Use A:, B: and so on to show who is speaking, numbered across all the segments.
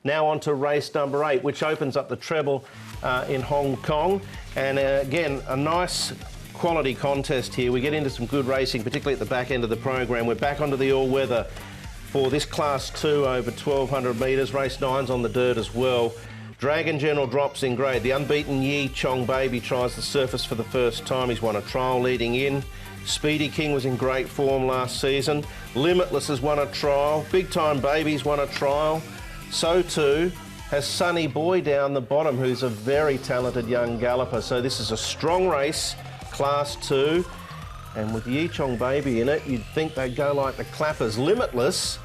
A: Now on to race number 8, which opens up the treble in Hong Kong. And again, a nice quality contest here. We get into some good racing, particularly at the back end of the program. We're back onto the all-weather for this Class 2 over 1,200 metres. Race 9's on the dirt as well. Dragon General drops in grade. The unbeaten Yi Chong Baby tries the surface for the first time. He's won a trial leading in. Speedy King was in great form last season. Limitless has won a trial. Big Time Baby's won a trial. So too has Sunny Boy down the bottom, who's a very talented young galloper. So this is a strong race, Class 2. And with Yi Chong Baby in it, you'd think they'd go like the clappers. Limitless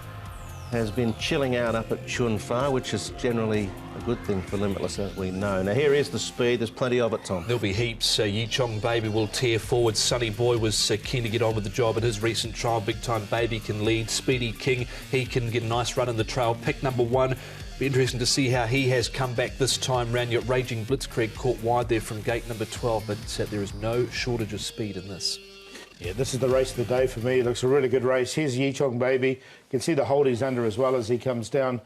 A: has been chilling out up at Chun Fa, which is generally a good thing for Limitless, as we know. Now, here is the speed. There's plenty of it, Tom.
B: There'll be heaps. Yi Chong Baby will tear forward. Sunny Boy was keen to get on with the job at his recent trial. Big Time Baby can lead. Speedy King, he can get a nice run in the trail. Pick number 1. Be interesting to see how he has come back this time round. Your Raging Blitzkrieg caught wide there from gate number 12, but there is no shortage of speed in this.
C: Yeah, this is the race of the day for me. It looks a really good race. Here's Yi Chong Baby. You can see the hold he's under as well as he comes down.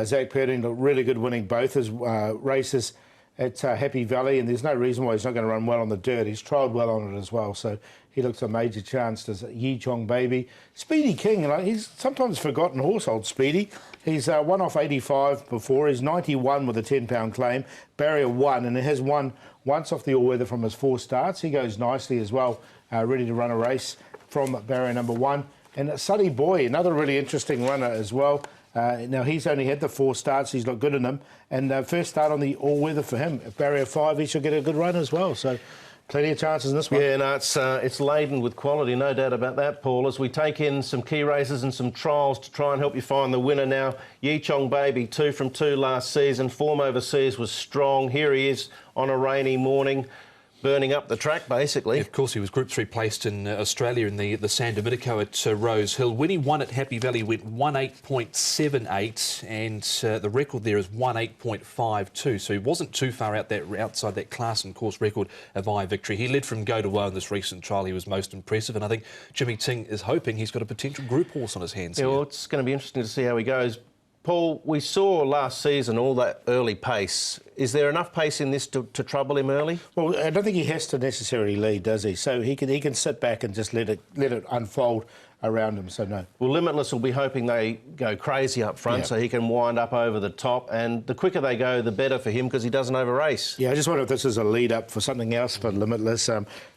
C: Zach Perding looked really good winning both his races at Happy Valley, and there's no reason why he's not going to run well on the dirt. He's trialled well on it as well, so he looks a major chance to Yi Chong Baby. Speedy King, he's sometimes forgotten horse, old Speedy. He's won off 85 before. He's 91 with a 10-pound claim. Barrier 1, and he has won once off the all-weather from his 4 starts. He goes nicely as well, ready to run a race from barrier number 1. And Sunny Boy, another really interesting runner as well. Now, he's only had the 4 starts. He's looked good in them. And first start on the all-weather for him. At barrier 5, he should get a good run as well. So plenty of chances in this one. Yeah,
A: no, it's laden with quality, no doubt about that, Paul. As we take in some key races and some trials to try and help you find the winner now. Yi Chong Baby, 2 from 2 last season. Form overseas was strong. Here he is on a rainy morning, burning up the track, basically.
B: Of course, he was Group 3 placed in Australia in the San Domenico at Rose Hill. When he won at Happy Valley, he went 18.78, and the record there is 18.52. So he wasn't too far outside that class and course record of victory. He led from go to woe in this recent trial. He was most impressive, and I think Jimmy Ting is hoping he's got a potential group horse on his hands.
A: Yeah, well, it's going to be interesting to see how he goes. Paul, we saw last season all that early pace. Is there enough pace in this to trouble him early?
C: Well, I don't think he has to necessarily lead, does he? So he can sit back and just let it unfold around him, so no.
A: Well, Limitless will be hoping they go crazy up front, so he can wind up over the top, and the quicker they go, the better for him, because he doesn't over-race.
C: Yeah, I just wonder if this is a lead-up for something else for Limitless.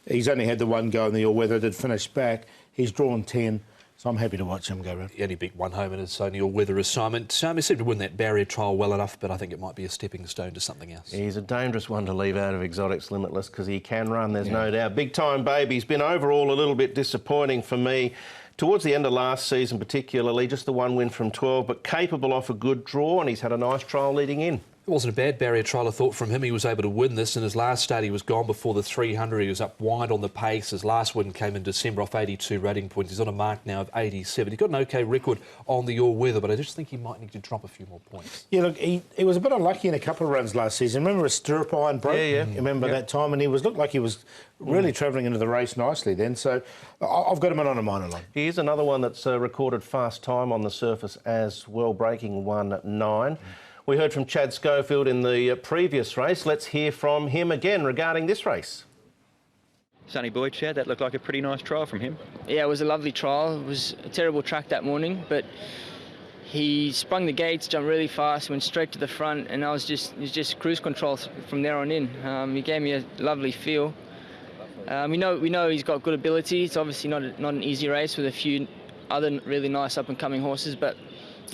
C: He's only had the 1 go in the all-weather, did finish back. He's drawn 10. So I'm happy to watch him go round.
B: He only beat 1 home in his only all-weather assignment. He seemed to win that barrier trial well enough, but I think it might be a stepping stone to something else.
A: He's a dangerous one to leave out of Exotics Limitless, because he can run, there's no doubt. Big Time Baby's been overall a little bit disappointing for me. Towards the end of last season particularly, just the 1 win from 12, but capable off a good draw, and he's had a nice trial leading in.
B: It wasn't a bad barrier trial, I thought, from him. He was able to win this. In his last start, he was gone before the 300. He was up wide on the pace. His last win came in December off 82 rating points. He's on a mark now of 87. He's got an OK record on the all-weather, but I just think he might need to drop a few more points.
C: Yeah, look, he was a bit unlucky in a couple of runs last season. Remember his stirrup iron broke?
A: Yeah.
C: You remember that time? And he looked like he was really travelling into the race nicely then. So I've got him in on a minor line.
A: He is another one that's recorded fast time on the surface as well, breaking 1.9. We heard from Chad Schofield in the previous race. Let's hear from him again regarding this race.
D: Sunny Boy, Chad, that looked like a pretty nice trial from him.
E: Yeah, it was a lovely trial. It was a terrible track that morning, but he sprung the gates, jumped really fast, went straight to the front, and it was just cruise control from there on in. He gave me a lovely feel. We know he's got good ability. It's obviously not an easy race with a few other really nice up-and-coming horses, but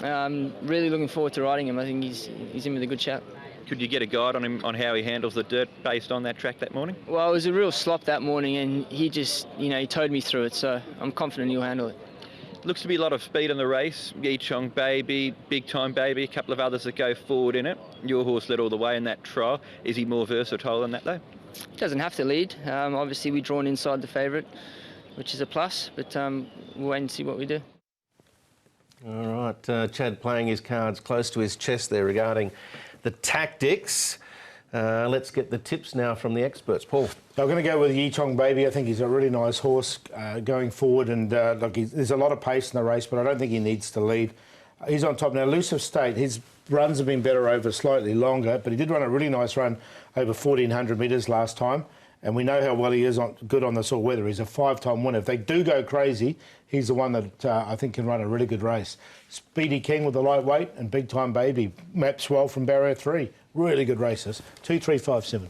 E: really looking forward to riding him. I think he's in with a good shout.
D: Could you get a guide on him on how he handles the dirt based on that track that morning?
E: Well, it was a real slop that morning, and he just, he towed me through it, so I'm confident he'll handle it.
D: Looks to be a lot of speed in the race. Yi Chong Baby, Big Time Baby, a couple of others that go forward in it. Your horse led all the way in that trial. Is he more versatile than that, though?
E: He doesn't have to lead. Obviously, we're drawn inside the favourite, which is a plus, but we'll wait and see what we do.
A: All right, Chad playing his cards close to his chest there regarding the tactics. Let's get the tips now from the experts. Paul.
C: I'm going to go with Yi Chong Baby. I think he's a really nice horse going forward, and look, there's a lot of pace in the race, but I don't think he needs to lead. He's on top now. Elusive State, his runs have been better over slightly longer, but he did run a really nice run over 1,400 metres last time. And we know how well he is good on the sort of weather. He's a 5-time winner. If they do go crazy, he's the one that I think can run a really good race. Speedy King with the lightweight and Big Time Baby maps well from barrier 3. Really good races. 2, 3, 5, 7.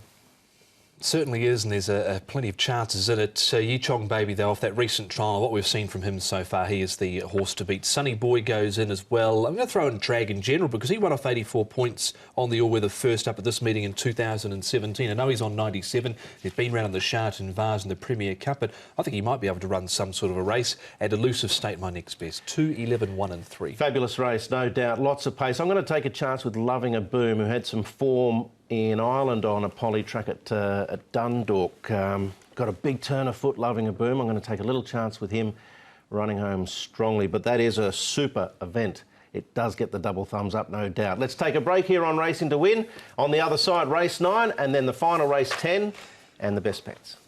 B: Certainly is, and there's plenty of chances in it. Yichong Baby, though, off that recent trial, what we've seen from him so far, he is the horse to beat. Sunny Boy goes in as well. I'm going to throw in Drag in general because he won off 84 points on the all-weather first up at this meeting in 2017. I know he's on 97. He's been round in the Sha Tin Vase in the Premier Cup, but I think he might be able to run some sort of a race. At Elusive State, my next best. 2, 11, 1 and 3.
A: Fabulous race, no doubt. Lots of pace. I'm going to take a chance with Loving a Boom, who had some form in Ireland on a poly track at Dundalk. Got a big turn of foot, Loving a Boom. I'm going to take a little chance with him running home strongly, but that is a super event. It does get the double thumbs up, no doubt. Let's take a break here on Racing to Win. On the other side, race 9, and then the final race 10, and the best bets.